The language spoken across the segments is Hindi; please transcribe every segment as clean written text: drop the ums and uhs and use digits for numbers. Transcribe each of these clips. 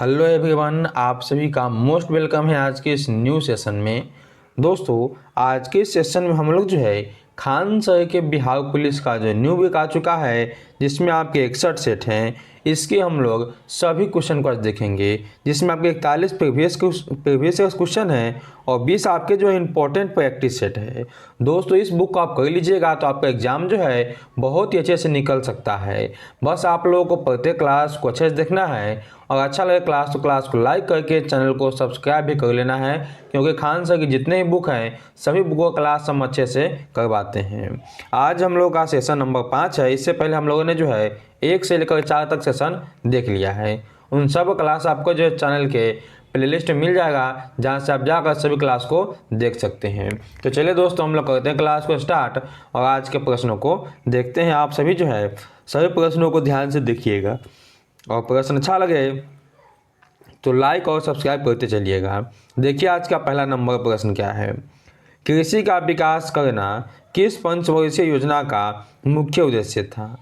हेलो एवरीवन, आप सभी का मोस्ट वेलकम है आज के इस न्यू सेशन में। दोस्तों, आज के सेशन में हम लोग जो है खान सर के बिहार पुलिस का जो न्यू वीक आ चुका है, जिसमें आपके 61 सेट हैं, इसके हम लोग सभी क्वेश्चन को देखेंगे। जिसमें आपके 41 प्रीवियस क्वेश्चन है और 20 आपके जो इंपॉर्टेंट प्रैक्टिस सेट है। दोस्तों, इस बुक को आप कर लीजिएगा तो आपका एग्जाम जो है बहुत ही अच्छे से निकल सकता है। बस आप लोगों को प्रत्येक क्लास को अच्छे से देखना है और अच्छा लगे क्लास तो क्लास को लाइक करके चैनल को सब्सक्राइब भी कर लेना है, क्योंकि खान सर की जितने भी बुक हैं सभी बुकों का क्लास हम अच्छे से करवाते हैं। आज हम लोग का सेशन नंबर 5 है। इससे पहले हम लोगों ने जो है 1 से लेकर 4 तक सेशन देख लिया है। उन सब क्लास आपको जो है चैनल के प्लेलिस्ट में मिल जाएगा, जहाँ से आप जाकर सभी क्लास को देख सकते हैं। तो चलिए दोस्तों, हम लोग करते हैं क्लास को स्टार्ट और आज के प्रश्नों को देखते हैं। आप सभी जो है सभी प्रश्नों को ध्यान से देखिएगा और प्रश्न अच्छा लगे तो लाइक और सब्सक्राइब करते चलिएगा। देखिए आज का पहला नंबर प्रश्न क्या है। कृषि का विकास करना किस पंचवर्षीय योजना का मुख्य उद्देश्य था?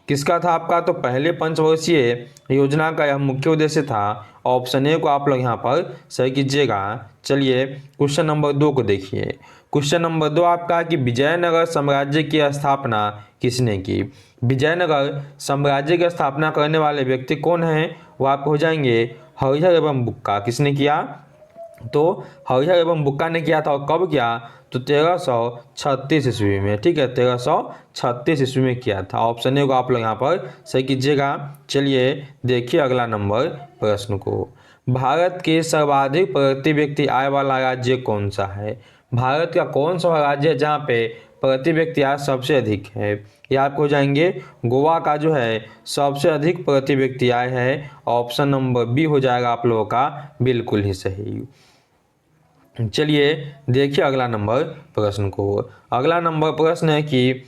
किसका था आपका? तो पहले पंचवर्षीय योजना का यह मुख्य उद्देश्य था। ऑप्शन ए को आप लोग यहाँ पर सही कीजिएगा। चलिए क्वेश्चन नंबर 2 को देखिए। क्वेश्चन नंबर 2 आपका कि विजयनगर साम्राज्य की स्थापना किसने की? विजयनगर साम्राज्य की स्थापना करने वाले व्यक्ति कौन हैं? वो आप हो जाएंगे हरिहर एवं बुक्का। किसने किया? तो हरिहर एवं बुक्का ने किया था। और कब किया? तो 1336 ईस्वी में। ठीक है, 1336 ईस्वी में किया था। ऑप्शन ए को आप लोग यहाँ पर सही कीजिएगा। चलिए देखिए अगला नंबर प्रश्न को। भारत के सर्वाधिक प्रति व्यक्ति आय वाला राज्य कौन सा है? भारत का कौन सा राज्य है जहाँ पे प्रति व्यक्ति आय सबसे अधिक है? ये आपको हो जाएंगे गोवा का जो है सबसे अधिक प्रति व्यक्ति आय है। ऑप्शन नंबर बी हो जाएगा आप लोगों का बिल्कुल ही सही। चलिए देखिए अगला नंबर प्रश्न को। अगला नंबर प्रश्न है कि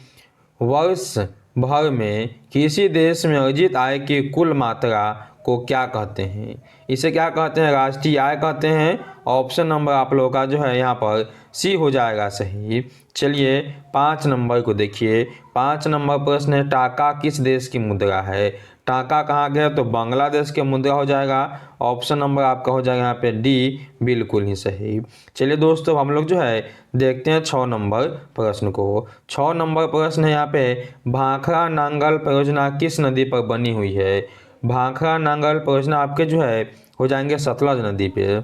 वर्ष भर में किसी देश में अर्जित आय की कुल मात्रा को क्या कहते हैं? इसे क्या कहते हैं? राष्ट्रीय आय कहते हैं। ऑप्शन नंबर आप लोगों का जो है यहाँ पर सी हो जाएगा सही। चलिए 5 नंबर को देखिए। 5 नंबर प्रश्न है टाका किस देश की मुद्रा है? टाका कहाँ गया? तो बांग्लादेश के मुद्रा हो जाएगा। ऑप्शन नंबर आपका हो जाएगा यहाँ पे डी बिल्कुल ही सही। चलिए दोस्तों, हम लोग जो है देखते हैं 6 नंबर प्रश्न को। 6 नंबर प्रश्न है यहाँ पे भाखड़ा नांगल परियोजना किस नदी पर बनी हुई है? भाखड़ा नांगल परियोजना आपके जो है हो जाएंगे सतलज नदी पे,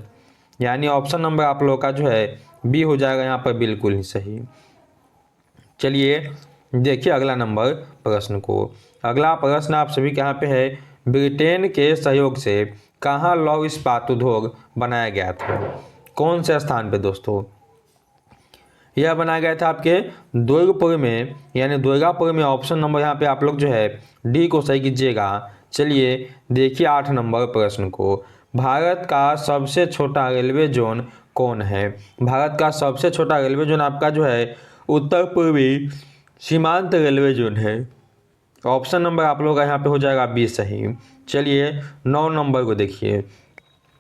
यानी ऑप्शन नंबर आप लोग का जो है बी हो जाएगा यहाँ पर बिल्कुल ही सही। चलिए देखिए अगला नंबर प्रश्न को। अगला प्रश्न आप सभी के यहाँ पे है ब्रिटेन के सहयोग से कहाँ लौह इस्पात उद्योग बनाया गया था? कौन से स्थान पे दोस्तों? यह बनाया गया था आपके दुर्गपुर में, यानी दुर्गापुर में। ऑप्शन नंबर यहाँ पे आप लोग जो है डी को सही कीजिएगा। चलिए देखिए 8 नंबर प्रश्न को। भारत का सबसे छोटा रेलवे जोन कौन है? भारत का सबसे छोटा रेलवे जोन आपका जो है उत्तर पूर्वी सीमांत रेलवे जोन है। ऑप्शन नंबर आप लोगों का यहाँ पे हो जाएगा बी सही। चलिए 9 नंबर को देखिए।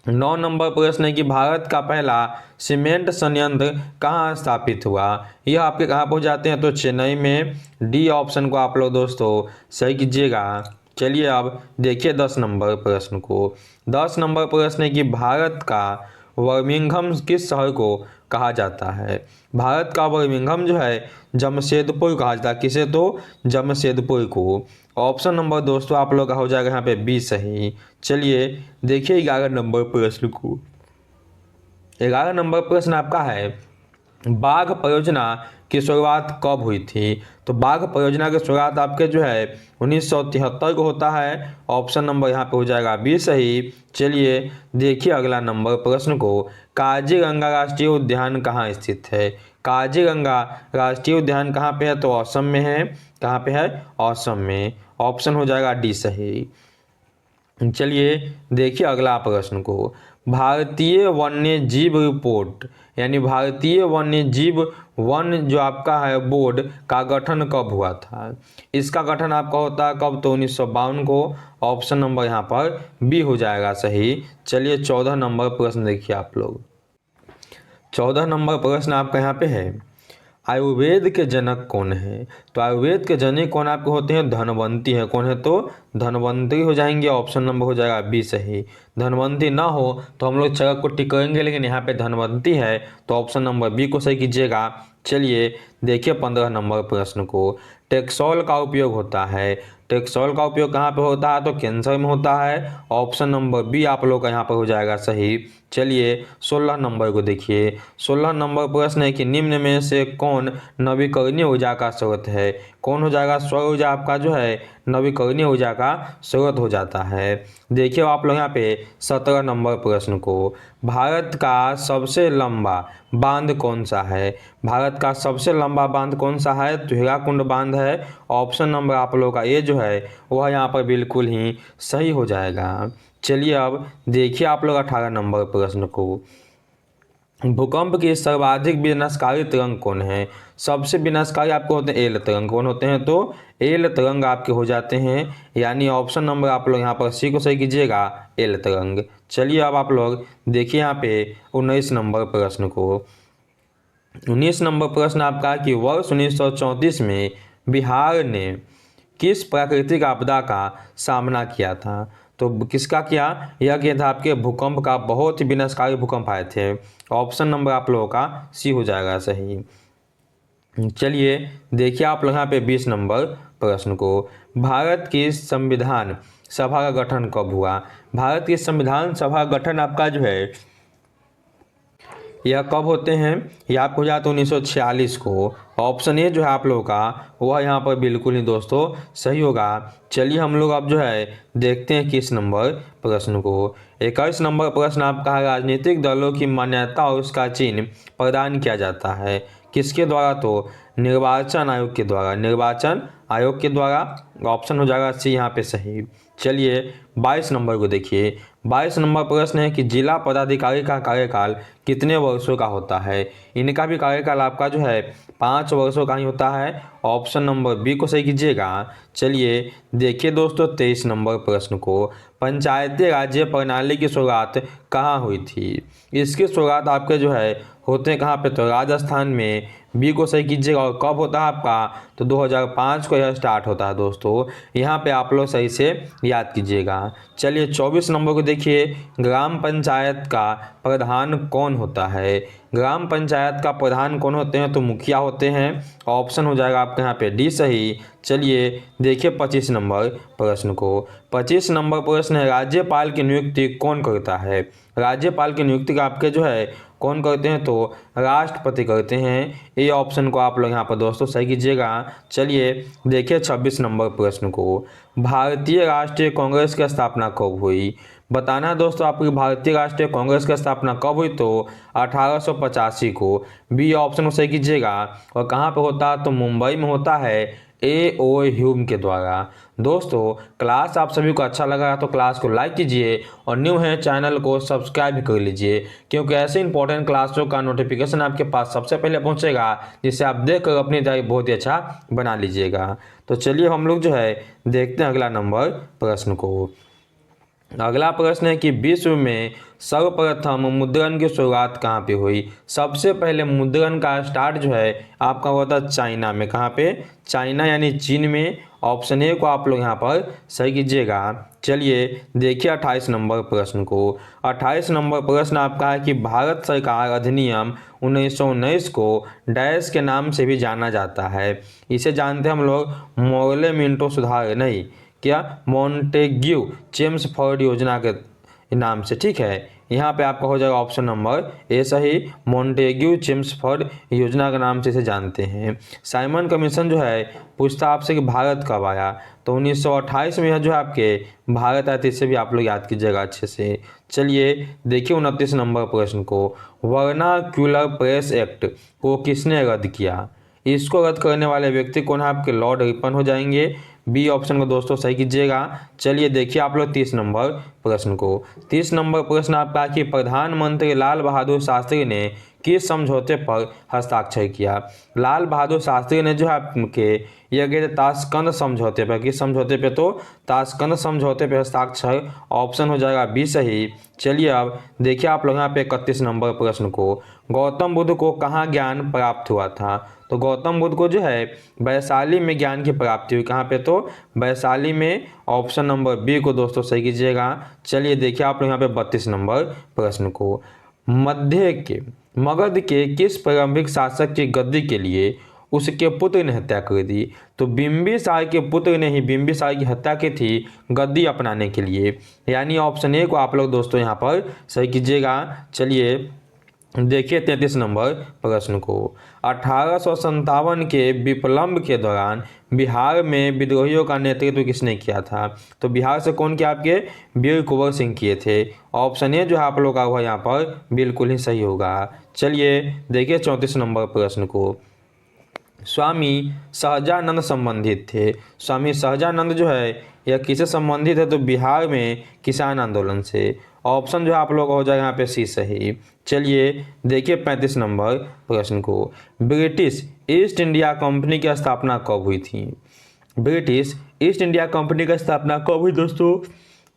9 नंबर प्रश्न है कि भारत का पहला सीमेंट संयंत्र कहाँ स्थापित हुआ? यह आपके कहाँ पर हो जाते हैं? तो चेन्नई में। डी ऑप्शन को आप लोग दोस्तों सही कीजिएगा। चलिए अब देखिए 10 नंबर प्रश्न को। 10 नंबर प्रश्न है कि भारत का बर्मिंघम किस शहर को कहा जाता है? भारत का बर्मिंघम जो है जमशेदपुर कहा जाता है। किसे? तो जमशेदपुर को। ऑप्शन नंबर दोस्तों आप लोग का हो जाएगा यहाँ पे बी सही। चलिए देखिए 11 नंबर प्रश्न को। 11 नंबर प्रश्न आपका है बाघ परियोजना की शुरुआत कब हुई थी? तो बाघ परियोजना की शुरुआत आपके जो है 1973 को होता है। ऑप्शन नंबर यहाँ पे हो जाएगा बी सही। चलिए देखिए अगला नंबर प्रश्न को। काजीरंगा राष्ट्रीय उद्यान कहाँ स्थित है? काजीरंगा राष्ट्रीय उद्यान कहाँ पे है? तो असम में है। कहाँ पे है? असम में। ऑप्शन हो जाएगा डी सही। चलिए देखिए अगला प्रश्न को। भारतीय वन्य जीव रिपोर्ट, यानी भारतीय वन्य जीव वन जो आपका है बोर्ड का गठन कब हुआ था? इसका गठन आपका होता है कब? तो 1952 को। ऑप्शन नंबर यहाँ पर बी हो जाएगा सही। चलिए 14 नंबर प्रश्न देखिए आप लोग। 14 नंबर प्रश्न आपका यहाँ पे है आयुर्वेद के जनक कौन है? तो आयुर्वेद के जनक कौन आपके होते हैं? धनवंती है। कौन है? तो धनवंतरी हो जाएंगे। ऑप्शन नंबर हो जाएगा बी सही। धनवंती ना हो तो हम लोग चरक को टिक करेंगे, लेकिन यहाँ पे धनवंती है तो ऑप्शन नंबर बी को सही कीजिएगा। चलिए देखिए 15 नंबर प्रश्न को। टेक्सोल का उपयोग होता है। टेक्सोल का उपयोग कहाँ पे होता है? तो कैंसर में होता है। ऑप्शन नंबर बी आप लोग का यहाँ पर हो जाएगा सही। चलिए 16 नंबर को देखिए। 16 नंबर प्रश्न है कि निम्न में से कौन नवीकरणीय ऊर्जा का स्रोत है? कौन हो जाएगा? सौर ऊर्जा आपका जो है नवीकरणीय ऊर्जा का स्रोत हो जाता है। देखिए आप लोग यहाँ पे 17 नंबर प्रश्न को। भारत का सबसे लंबा बांध कौन सा है? भारत का सबसे लंबा बांध कौन सा है? तो हीराकुंड बांध है। ऑप्शन नंबर आप लोग का ये जो है वह यहाँ पर बिल्कुल ही सही हो जाएगा। चलिए अब देखिए आप लोग 18 नंबर प्रश्न को। भूकंप की सर्वाधिक विनाशकारी तरंग कौन है? सबसे विनाशकारी आपको होते हैं एल तरंग। कौन होते हैं? तो एल तरंग आपके हो जाते हैं, यानी ऑप्शन नंबर आप लोग यहाँ पर सी को सही कीजिएगा, एल तरंग। चलिए अब आप लोग देखिए यहाँ पे 19 नंबर प्रश्न को। 19 नंबर प्रश्न आपका कि वर्ष 1934 में बिहार ने किस प्राकृतिक आपदा का सामना किया था? तो किसका किया? यह किया था आपके भूकंप का। बहुत ही विनाशकारी भूकंप आए थे। ऑप्शन नंबर आप लोगों का सी हो जाएगा सही। चलिए देखिए आप लोग यहाँ पे 20 नंबर प्रश्न को। भारत की संविधान सभा का गठन कब हुआ? भारत की संविधान सभा का गठन आपका जो है यह कब होते हैं? यह आपको हो जाता है 1946 को। ऑप्शन ए जो है आप लोगों का वह यहाँ पर बिल्कुल ही दोस्तों सही होगा। चलिए हम लोग अब जो है देखते हैं किस नंबर प्रश्न को। 21 नंबर प्रश्न आपका है राजनीतिक दलों की मान्यता और उसका चिन्ह प्रदान किया जाता है किसके द्वारा? तो निर्वाचन आयोग के द्वारा। निर्वाचन आयोग के द्वारा। ऑप्शन हो जाएगा सी यहाँ पे सही। चलिए 22 नंबर को देखिए। 22 नंबर प्रश्न है कि जिला पदाधिकारी का कार्यकाल कितने वर्षों का होता है? इनका भी कार्यकाल आपका जो है 5 वर्षों का ही होता है। ऑप्शन नंबर बी को सही कीजिएगा। चलिए देखिए दोस्तों 23 नंबर प्रश्न को। पंचायती राज्य प्रणाली की शुरुआत कहाँ हुई थी? इसकी शुरुआत आपके जो है होते हैं कहाँ पे? तो राजस्थान में। बी को सही कीजिएगा। और कब होता है आपका? तो 2005 को यह स्टार्ट होता है दोस्तों। यहाँ पे आप लोग सही से याद कीजिएगा। चलिए 24 नंबर को देखिए। ग्राम पंचायत का प्रधान कौन होता है? ग्राम पंचायत का प्रधान कौन होते हैं? तो मुखिया होते हैं। ऑप्शन हो जाएगा आपके यहाँ पे डी सही। चलिए देखिए 25 नंबर प्रश्न को। 25 नंबर प्रश्न है राज्यपाल की नियुक्ति कौन करता है? राज्यपाल की नियुक्ति का आपके जो है कौन करते हैं? तो राष्ट्रपति करते हैं। ये ऑप्शन को आप लोग यहाँ पर दोस्तों सही कीजिएगा। चलिए देखिए 26 नंबर प्रश्न को। भारतीय राष्ट्रीय कांग्रेस की स्थापना कब हुई? बताना है दोस्तों आपकी भारतीय राष्ट्रीय कांग्रेस की स्थापना कब हुई? तो 1885 को। बी ऑप्शन को सही कीजिएगा। और कहाँ पे होता है? तो मुंबई में होता है, ए.ओ. ह्यूम के द्वारा। दोस्तों क्लास आप सभी को अच्छा लगा तो क्लास को लाइक कीजिए और न्यू है चैनल को सब्सक्राइब भी कर लीजिए, क्योंकि ऐसे इंपॉर्टेंट क्लासों का नोटिफिकेशन आपके पास सबसे पहले पहुंचेगा, जिससे आप देखकर अपनी तैयारी बहुत ही अच्छा बना लीजिएगा। तो चलिए हम लोग जो है देखते हैं अगला नंबर प्रश्न को। अगला प्रश्न है कि विश्व में सर्वप्रथम मुद्रण की शुरुआत कहाँ पे हुई? सबसे पहले मुद्रण का स्टार्ट जो है आपका हुआ था चाइना में। कहाँ पे? चाइना यानी चीन में। ऑप्शन ए को आप लोग यहाँ पर सही कीजिएगा। चलिए देखिए 28 नंबर प्रश्न को। 28 नंबर प्रश्न आपका है कि भारत सरकार अधिनियम 1919 को डैश के नाम से भी जाना जाता है। इसे जानते हैं हम लोग मोर्ले मिंटो सुधार, नहीं क्या, मॉन्टेग्यू चेम्सफोर्ड योजना के नाम से। ठीक है, यहाँ पे आपका हो जाएगा ऑप्शन नंबर ए सही। मॉन्टेग्यू चेम्सफोर्ड योजना के नाम से इसे जानते हैं। साइमन कमीशन जो है पूछता आपसे कि भारत कब आया? तो 1928 में यह जो है आपके भारत आया था। इसे भी आप लोग याद कीजिएगा अच्छे से। चलिए देखिए 29 नंबर प्रश्न को। वर्नाक्यूलर प्रेस एक्ट को किसने रद्द किया? इसको रद्द करने वाले व्यक्ति कौन है? आपके लॉर्ड रिपन हो जाएंगे। बी ऑप्शन को दोस्तों सही कीजिएगा। चलिए देखिए आप लोग 30 नंबर प्रश्न को। 30 नंबर प्रश्न आपका कि प्रधानमंत्री लाल बहादुर शास्त्री ने किस समझौते पर हस्ताक्षर किया? लाल बहादुर शास्त्री ने जो है आपके यह गए थे ताशकंद समझौते पर। किस समझौते पे? तो ताशकंद समझौते पे हस्ताक्षर। ऑप्शन हो जाएगा बी सही। चलिए अब देखिए आप लोग यहाँ पे 31 नंबर प्रश्न को, गौतम बुद्ध को कहाँ ज्ञान प्राप्त हुआ था? तो गौतम बुद्ध को जो है वैशाली में ज्ञान की प्राप्ति हुई। कहाँ पे? तो वैशाली में। ऑप्शन नंबर बी को दोस्तों सही कीजिएगा। चलिए देखिए आप लोग यहाँ पे 32 नंबर प्रश्न को, मगध के किस प्रारंभिक शासक की गद्दी के लिए उसके पुत्र ने हत्या कर दी? तो बिंबिसार के पुत्र ने ही बिंबिसार की हत्या की थी गद्दी अपनाने के लिए, यानी ऑप्शन ए को आप लोग दोस्तों यहाँ पर सही कीजिएगा। चलिए देखिए 33 नंबर प्रश्न को, 1857 के विप्लव के दौरान बिहार में विद्रोहियों का नेतृत्व किसने किया था? तो बिहार से कौन किया? आपके वीर कुंवर सिंह किए थे। ऑप्शन ए जो है आप लोग का हुआ यहाँ पर बिल्कुल ही सही होगा। चलिए देखिए 34 नंबर प्रश्न को, स्वामी सहजानंद संबंधित थे। स्वामी सहजानंद जो है यह किससे संबंधित है? तो बिहार में किसान आंदोलन से। ऑप्शन जो है आप लोग का हो जाएगा यहाँ पे सी सही। चलिए देखिए 35 नंबर प्रश्न को, ब्रिटिश ईस्ट इंडिया कंपनी की स्थापना कब हुई थी? ब्रिटिश ईस्ट इंडिया कंपनी की स्थापना कब हुई दोस्तों?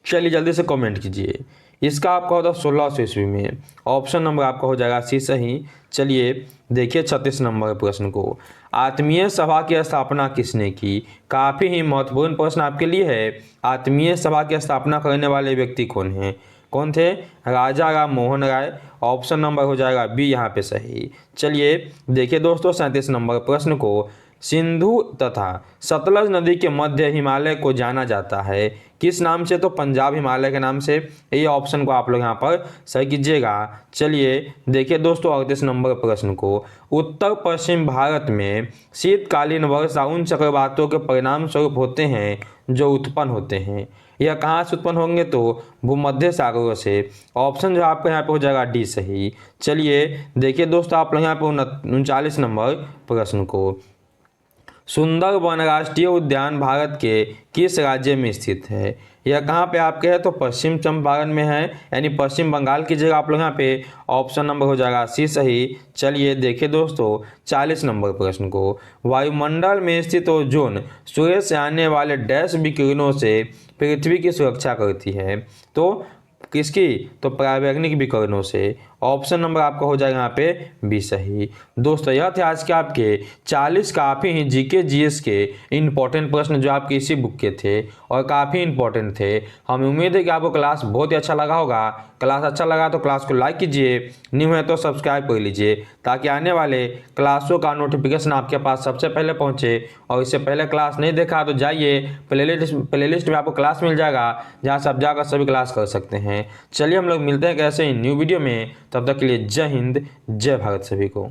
चलिए जल्दी से कमेंट कीजिए। इसका आपका होता 1600 ईस्वी में। ऑप्शन नंबर आपका हो जाएगा सी सही। चलिए देखिए 36 नंबर प्रश्न को, आत्मीय सभा की स्थापना किसने की? काफ़ी ही महत्वपूर्ण प्रश्न आपके लिए है। आत्मीय सभा की स्थापना करने वाले व्यक्ति कौन हैं? कौन थे? राजा राम मोहन राय। ऑप्शन नंबर हो जाएगा बी यहाँ पे सही। चलिए देखिए दोस्तों 37 नंबर प्रश्न को, सिंधु तथा सतलज नदी के मध्य हिमालय को जाना जाता है किस नाम से? तो पंजाब हिमालय के नाम से। ये ऑप्शन को आप लोग यहाँ पर सही कीजिएगा। चलिए देखिए दोस्तों 38 नंबर प्रश्न को, उत्तर पश्चिम भारत में शीतकालीन वर्षा उन चक्रवातों के परिणाम स्वरूप होते हैं जो उत्पन्न होते हैं। यह कहाँ से उत्पन्न होंगे? तो भूमध्य सागरों से। ऑप्शन जो आपका यहाँ पे हो जाएगा डी सही। चलिए देखिए दोस्तों आप लोग यहाँ पे 39 नंबर प्रश्न को, सुंदरबन राष्ट्रीय उद्यान भारत के किस राज्य में स्थित है? यह कहाँ पे आपके है? तो पश्चिम चंपारण में है, यानी पश्चिम बंगाल की जगह आप लोग यहाँ पे। ऑप्शन नंबर हो जाएगा सी सही। चलिए देखिए दोस्तों 40 नंबर प्रश्न को, वायुमंडल में स्थित ओजोन सूर्य से आने वाले डैश विकिरणों से पृथ्वी की सुरक्षा करती है। तो किसकी? तो परावैंगनिक विकिरणों से। ऑप्शन नंबर आपका हो जाएगा यहाँ पे बी सही। दोस्तों यह थे आज के आपके 40 काफ़ी ही जीके जीएस के इंपॉर्टेंट प्रश्न जो आपके इसी बुक के थे और काफ़ी इंपॉर्टेंट थे। हमें उम्मीद है कि आपको क्लास बहुत ही अच्छा लगा होगा। क्लास अच्छा लगा तो क्लास को लाइक कीजिए, न्यू है तो सब्सक्राइब कर लीजिए ताकि आने वाले क्लासों का नोटिफिकेशन आपके पास सबसे पहले पहुँचे। और इससे पहले क्लास नहीं देखा तो जाइए प्लेलिस्ट में आपको क्लास मिल जाएगा जहाँ से आप जाकर सभी क्लास कर सकते हैं। चलिए हम लोग मिलते हैं कैसे न्यू वीडियो में, तब तक के लिए जय हिंद जय भारत सभी को।